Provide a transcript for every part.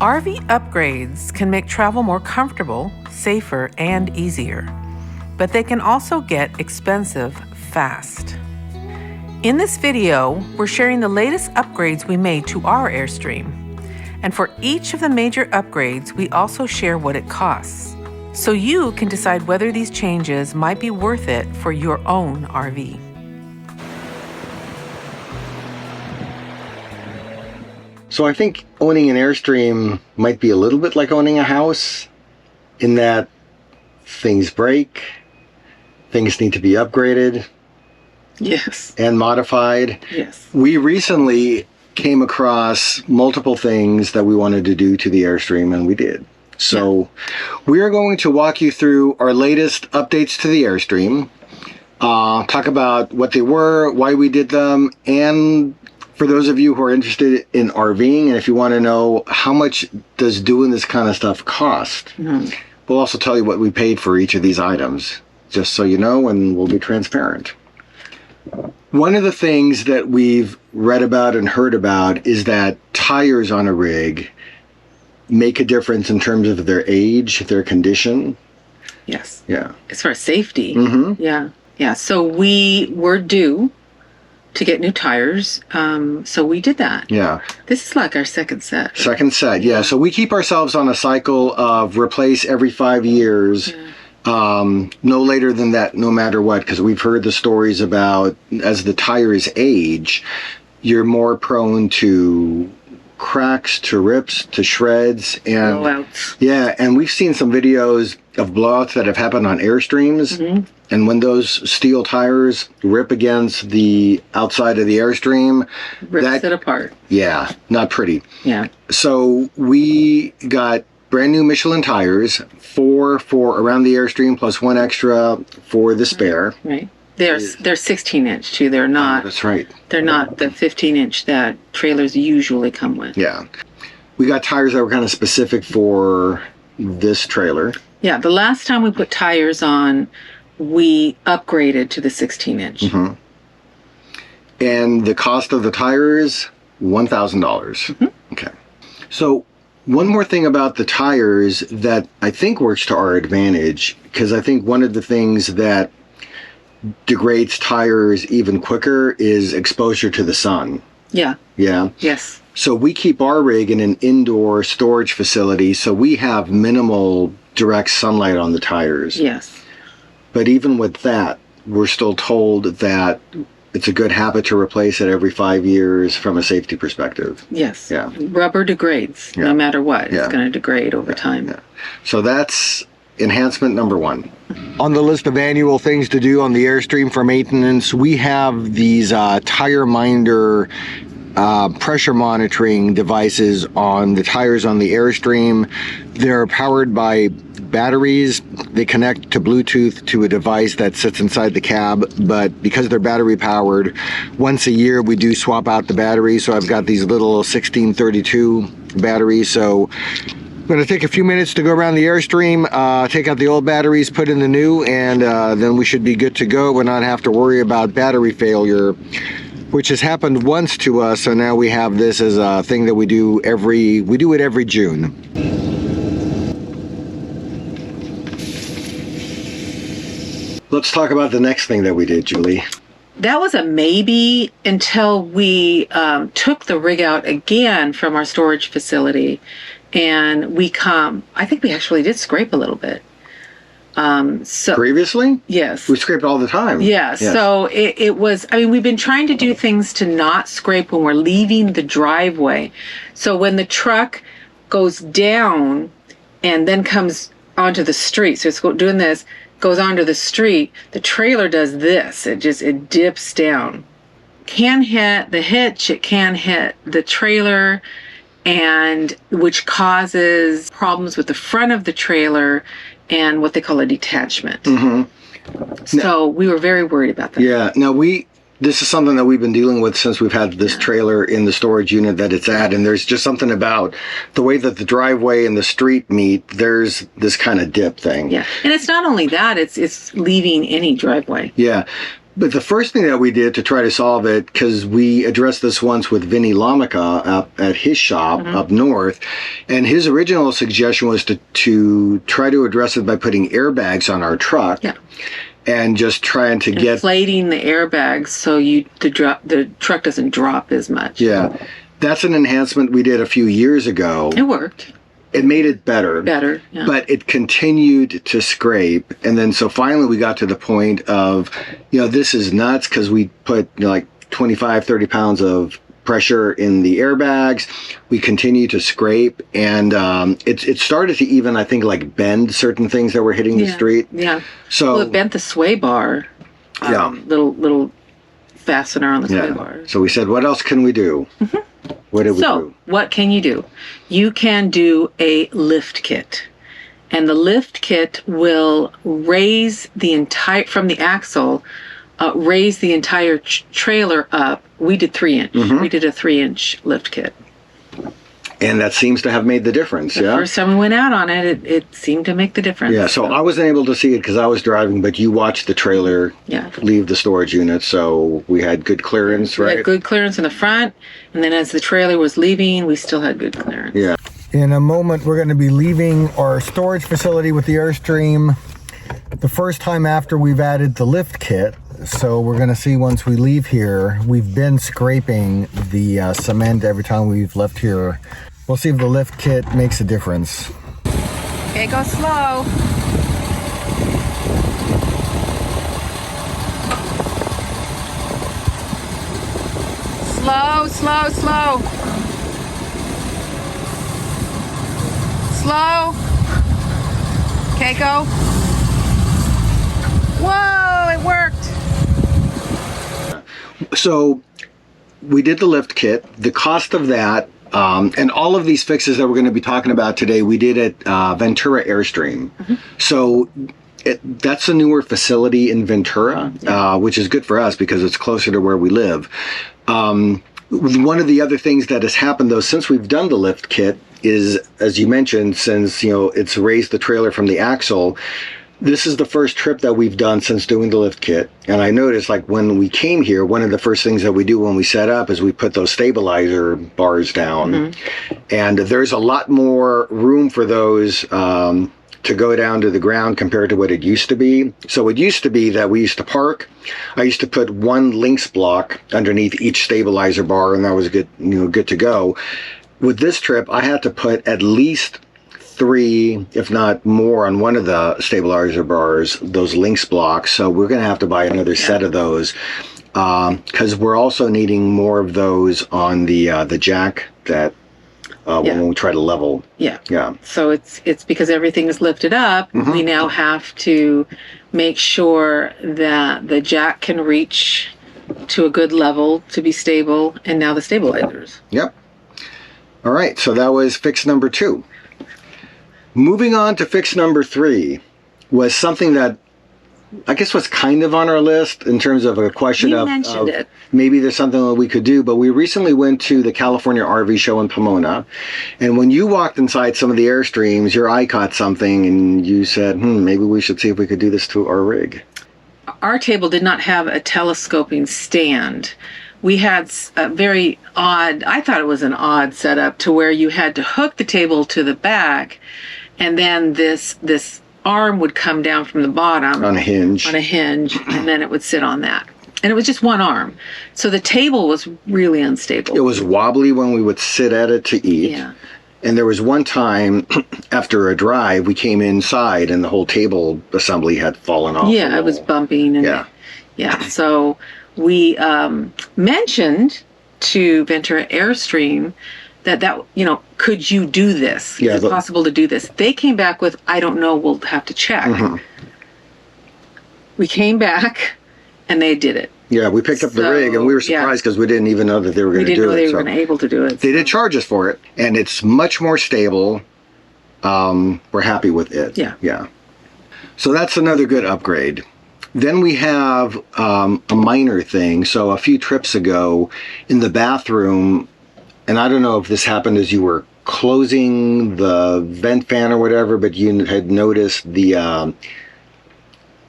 RV upgrades can make travel more comfortable, safer, and easier, but they can also get expensive fast. In this video, we're sharing the latest upgrades we made to our Airstream. And for each of the major upgrades, we also share what it costs. So you can decide whether these changes might be worth it for your own RV. So I think owning an Airstream might be a little bit like owning a house in that things break, things need to be upgraded. Yes. And modified. Yes. We recently came across multiple things that we wanted to do to the Airstream, and we did. So we are going to walk you through our latest updates to the Airstream, talk about what they were, why we did them, and for those of you who are interested in RVing, and if you want to know how much does doing this kind of stuff cost, we'll also tell you what we paid for each of these items, just so you know, and we'll be transparent. One of the things that we've read about and heard about is that tires on a rig make a difference in terms of their age, their condition. Yes. Yeah. As far as safety. Mm-hmm. Yeah. Yeah. So we were due to get new tires. So we did that. Yeah. This is like our second set. Second set. Yeah. So we keep ourselves on a cycle of replace every 5 years. Yeah. No later than that, no matter what, because we've heard the stories about as the tires age, you're more prone to cracks, to rips, to shreds, and blowouts. Yeah, and we've seen some videos of blowouts that have happened on Airstreams, and when those steel tires rip against the outside of the Airstream, Rips it apart. Yeah, not pretty. Yeah. So we got brand new Michelin tires, 4 for around the Airstream plus 1 extra for the spare. Right. They're 16-inch too. They're not. That's right. They're not the 15-inch that trailers usually come with. Yeah. We got tires that were kind of specific for this trailer. Yeah. The last time we put tires on, we upgraded to the 16-inch. And the cost of the tires, $1,000. Okay. So one more thing about the tires that I think works to our advantage, because I think one of the things that degrades tires even quicker is exposure to the sun. Yeah. Yeah. Yes. So we keep our rig in an indoor storage facility, so we have minimal direct sunlight on the tires. Yes. But even with that, we're still told that it's a good habit to replace it every 5 years from a safety perspective. Yes. Yeah. Rubber degrades no matter what. It's going to degrade over time. Yeah. So that's enhancement number 1. On the list of annual things to do on the Airstream for maintenance, we have these tire minder pressure monitoring devices on the tires on the Airstream. They're powered by batteries. They connect to Bluetooth to a device that sits inside the cab, but because they're battery powered, once a year we do swap out the batteries. So I've got these little 1632 batteries. So I'm going to take a few minutes to go around the Airstream, take out the old batteries, put in the new, and then we should be good to go and not have to worry about battery failure, which has happened once to us. So now we have this as a thing that we do it every June. Let's talk about the next thing that we did, Julie. That was a maybe until we took the rig out again from our storage facility, and I think we actually did scrape a little bit. So previously? Yes. We scraped all the time. Yeah. Yes. So it was, we've been trying to do things to not scrape when we're leaving the driveway. So when the truck goes down and then comes onto the street, so it's doing this, goes onto the street, the trailer does this. It dips down. Can hit the hitch, it can hit the trailer, and which causes problems with the front of the trailer and what they call a detachment. So we were very worried about that. Yeah. Now this is something that we've been dealing with since we've had this trailer in the storage unit that it's at, and there's just something about the way that the driveway and the street meet. There's this kind of dip thing. Yeah, and it's not only that; it's leaving any driveway. Yeah, But the first thing that we did to try to solve it, because we addressed this once with Vinny Lamica up at his shop up north, and his original suggestion was to try to address it by putting airbags on our truck. Yeah. And just trying to get inflating the airbags so the truck doesn't drop as much. Yeah. That's an enhancement we did a few years ago. It worked. It made it better. Yeah. But it continued to scrape. And then so finally we got to the point of, this is nuts, because we put like 25, 30 pounds of pressure in the airbags. We continued to scrape, and it started to even, I think, like bend certain things that were hitting the street. Yeah. So it bent the sway bar. Little fastener on the sway bar. So we said, what else can we do? What did we do? So what can you do? You can do a lift kit. And the lift kit will raise the entire, from the axle, raise the entire trailer up. We did 3-inch. We did a 3-inch lift kit. And that seems to have made the difference, The first time we went out on it, it seemed to make the difference. Yeah, so I wasn't able to see it because I was driving, but you watched the trailer leave the storage unit, so we had good clearance, right? We had good clearance in the front, and then as the trailer was leaving, we still had good clearance. Yeah. In a moment, we're going to be leaving our storage facility with the Airstream the first time after we've added the lift kit. So we're going to see once we leave here. We've been scraping the cement every time we've left here. We'll see if the lift kit makes a difference. Okay, go slow. Slow, slow, slow. Slow. Okay, go. Whoa, it worked. So we did the lift kit. The cost of that, and all of these fixes that we're going to be talking about today, we did at Ventura Airstream. So that's a newer facility in Ventura, which is good for us because it's closer to where we live. One of the other things that has happened, though, since we've done the lift kit is, as you mentioned, since it's raised the trailer from the axle, this is the first trip that we've done since doing the lift kit. And I noticed, like, when we came here, one of the first things that we do when we set up is we put those stabilizer bars down. And there's a lot more room for those to go down to the ground compared to what it used to be. So it used to be that we used to park. I used to put one links block underneath each stabilizer bar, and that was good, good to go. With this trip, I had to put at least 3, if not more, on one of the stabilizer bars, those links blocks. So we're going to have to buy another set of those because we're also needing more of those on the jack that when we try to level. Yeah. So it's because everything is lifted up. We now have to make sure that the jack can reach to a good level to be stable, and now the stabilizers. Yep. All right. So that was fix number 2. Moving on to fix number 3 was something that I guess was kind of on our list in terms of a question of it. Maybe there's something that we could do, but we recently went to the California RV show in Pomona, and when you walked inside some of the Airstreams, your eye caught something and you said, maybe we should see if we could do this to our rig. Our table did not have a telescoping stand. We had a very odd, I thought it was an odd setup, to where you had to hook the table to the back, and then this arm would come down from the bottom on a hinge, and then it would sit on that. And it was just one arm. So the table was really unstable. It was wobbly when we would sit at it to eat. Yeah. And there was one time after a drive, we came inside and the whole table assembly had fallen off. Yeah, it was bumping. And so we mentioned to Ventura Airstream that could you do this? Yeah, is it possible to do this? They came back with, I don't know, we'll have to check. We came back and they did it. Yeah, we picked up the rig and we were surprised because we didn't even know that they were going to do it. We didn't know they were going to able to do it. They did charge us for it, and it's much more stable. We're happy with it. Yeah. So that's another good upgrade. Then we have a minor thing. So a few trips ago in the bathroom, and I don't know if this happened as you were closing the vent fan or whatever, but you had noticed the, I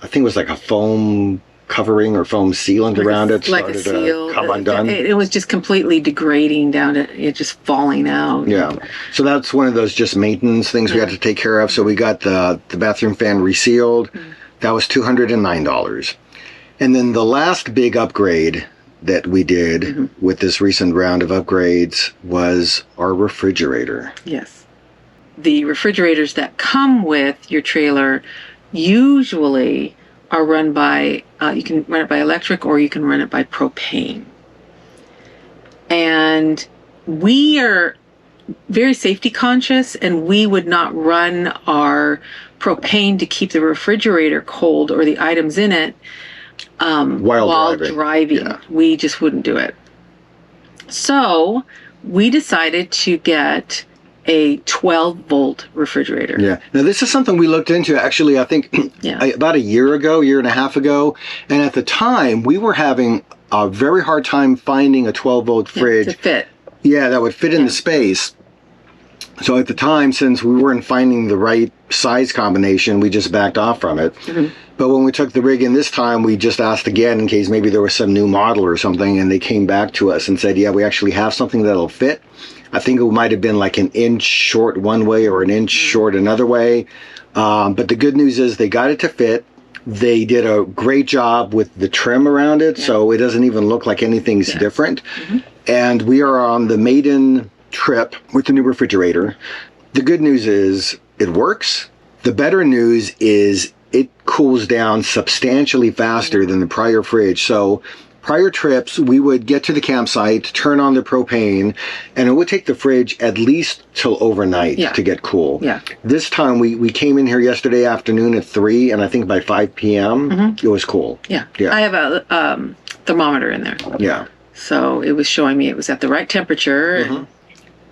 think it was like a foam covering or foam sealant around it like a started seal. to come undone. It was just completely degrading down to it just falling out. Yeah. So that's one of those just maintenance things we had to take care of. So we got the bathroom fan resealed. That was $209. And then the last big upgrade that we did with this recent round of upgrades was our refrigerator. Yes. The refrigerators that come with your trailer usually are run by, you can run it by electric or you can run it by propane. And we are very safety conscious, and we would not run our propane to keep the refrigerator cold or the items in it while driving. Yeah. We just wouldn't do it. So we decided to get a 12-volt refrigerator. Yeah. Now, this is something we looked into, actually, I think about a year and a half ago. And at the time, we were having a very hard time finding a 12-volt fridge. To fit. Yeah, that would fit in the space. So at the time, since we weren't finding the right size combination, we just backed off from it. But when we took the rig in this time, we just asked again in case maybe there was some new model or something, and they came back to us and said, yeah, we actually have something that'll fit. I think it might have been like an inch short one way or an inch short another way. But the good news is they got it to fit. They did a great job with the trim around it, so it doesn't even look like anything's different. And we are on the maiden trip with the new refrigerator. The good news is it works. The better news is it cools down substantially faster than the prior fridge. So prior trips, we would get to the campsite, turn on the propane, and it would take the fridge at least till overnight to get cool. This time, we came in here yesterday afternoon at 3, and I think by 5 p.m., it was cool. I have a thermometer in there. So it was showing me it was at the right temperature.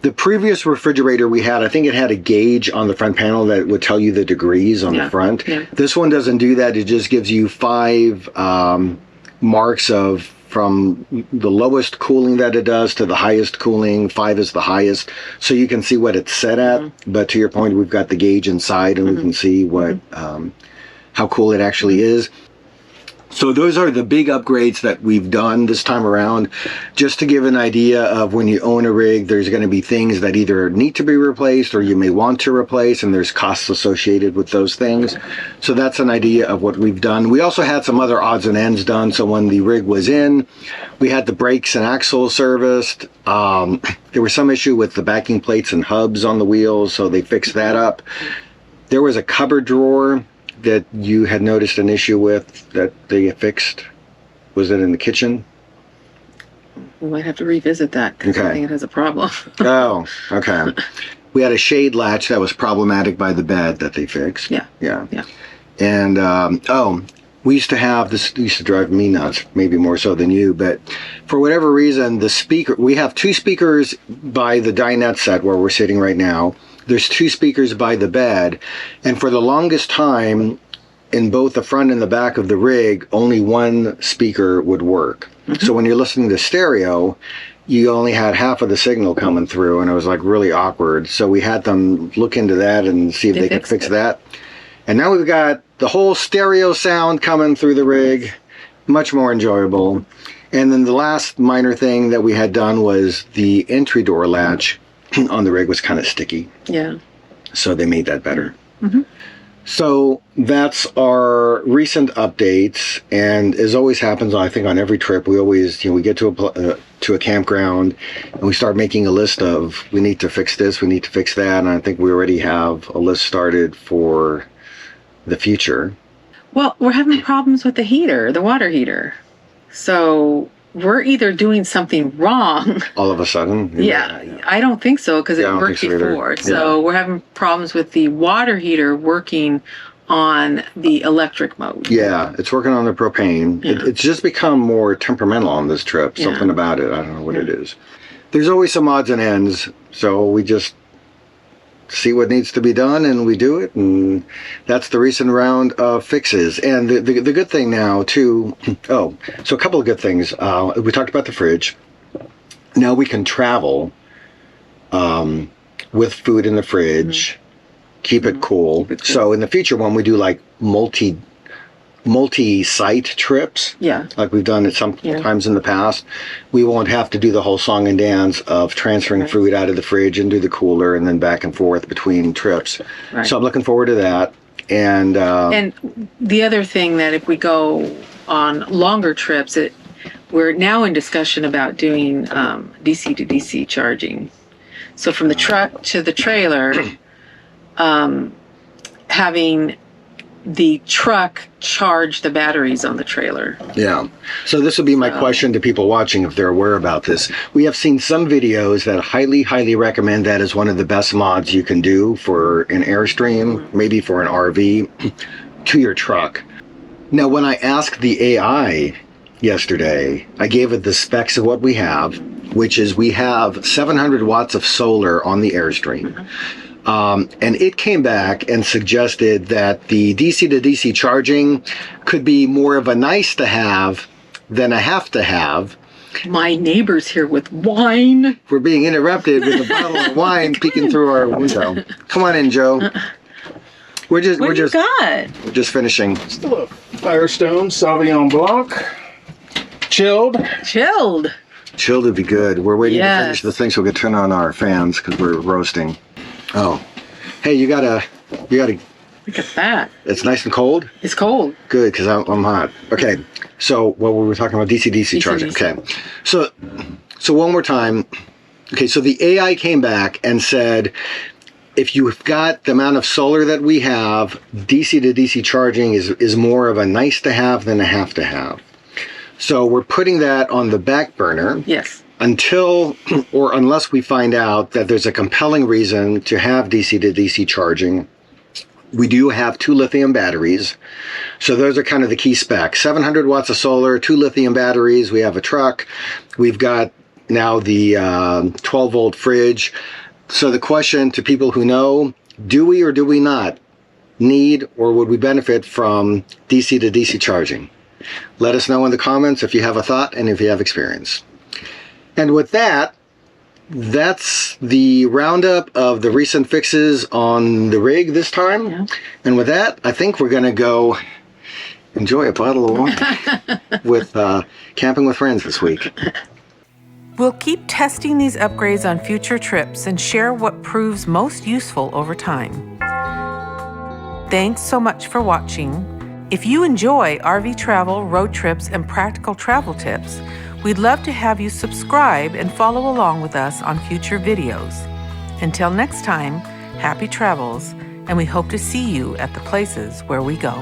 The previous refrigerator we had, I think it had a gauge on the front panel that would tell you the degrees on the front. This one doesn't do that. It just gives you 5 marks of from the lowest cooling that it does to the highest cooling. 5 is the highest, so you can see what it's set at. But to your point, we've got the gauge inside, and we can see what how cool it actually is. So those are the big upgrades that we've done this time around. Just to give an idea of when you own a rig, there's going to be things that either need to be replaced or you may want to replace, and there's costs associated with those things. So that's an idea of what we've done. We also had some other odds and ends done. So when the rig was in, we had the brakes and axles serviced. There was some issue with the backing plates and hubs on the wheels, so they fixed that up. There was a cupboard drawer that you had noticed an issue with that they fixed. Was it in the kitchen? We might have to revisit that because I think it has a problem. Oh, okay. We had a shade latch that was problematic by the bed that they fixed. Yeah. And we used to have this. Used to drive me nuts, maybe more so than you. But for whatever reason, the speaker. We have 2 speakers by the dinette set where we're sitting right now. There's 2 speakers by the bed, and for the longest time, in both the front and the back of the rig, only one speaker would work. So when you're listening to stereo, you only had half of the signal coming through, and it was like really awkward. So we had them look into that and see if they could fix that. And now we've got the whole stereo sound coming through the rig, much more enjoyable. And then the last minor thing that we had done was the entry door latch on the rig was kind of sticky. So they made that better. So that's our recent updates, and as always happens, I think on every trip, we always, we get to a campground, and we start making a list of, we need to fix this, we need to fix that, and I think we already have a list started for the future. Well, we're having problems with the heater, the water heater. So we're either doing something wrong. All of a sudden? I don't think so, because it worked before. So we're having problems with the water heater working on the electric mode. Yeah, it's working on the propane. It's just become more temperamental on this trip. Something about it. I don't know what it is. There's always some odds and ends, so we just see what needs to be done, and we do it, and that's the recent round of fixes. And the good thing now too, so a couple of good things. We talked about the fridge. Now we can travel with food in the fridge, keep it cool. So in the future, when we do like multi multi-site trips, Yeah. like we've done it sometimes in the past, we won't have to do the whole song and dance of transferring food out of the fridge into the cooler and then back and forth between trips. Right. So I'm looking forward to that. And the other thing that if we go on longer trips, we're now in discussion about doing DC to DC charging. So from the truck to the trailer, having the truck charge the batteries on the trailer. yeah. So this would be my question to people watching if they're aware about this. We have seen some videos that highly, highly recommend that as one of the best mods you can do for an Airstream, maybe for an RV, to your truck. Now, when I asked the AI yesterday, I gave it the specs of what we have, which is we have 700 watts of solar on the Airstream. And it came back and suggested that the DC to DC charging could be more of a nice to have than a have to have. My neighbor's here with wine. We're being interrupted with a bottle of wine peeking through our window. Come on in, Joe. We're just finishing. Still a Firestone Sauvignon Blanc. Chilled. Chilled would be good. We're waiting to finish the thing so we can turn on our fans because we're roasting. Oh, hey, you gotta. Look at that. It's nice and cold? It's cold. Good, because I'm hot. Okay, so what were we talking about? DC charging. Okay, so one more time. Okay, so the AI came back and said, if you've got the amount of solar that we have, DC to DC charging is more of a nice to have than a have to have. So we're putting that on the back burner. Yes. Until or unless we find out that there's a compelling reason to have DC to DC charging. We do have 2 lithium batteries. So those are kind of the key specs. 700 watts of solar, 2 lithium batteries. We have a truck. We've got now the 12 volt fridge. So the question to people who know, do we or do we not need or would we benefit from DC to DC charging? Let us know in the comments if you have a thought and if you have experience. And with that, that's the roundup of the recent fixes on the rig this time. Yeah. And with that, I think we're going to go enjoy a bottle of wine with Camping with Friends this week. We'll keep testing these upgrades on future trips and share what proves most useful over time. Thanks so much for watching. If you enjoy RV travel, road trips, and practical travel tips, we'd love to have you subscribe and follow along with us on future videos. Until next time, happy travels, and we hope to see you at the places where we go.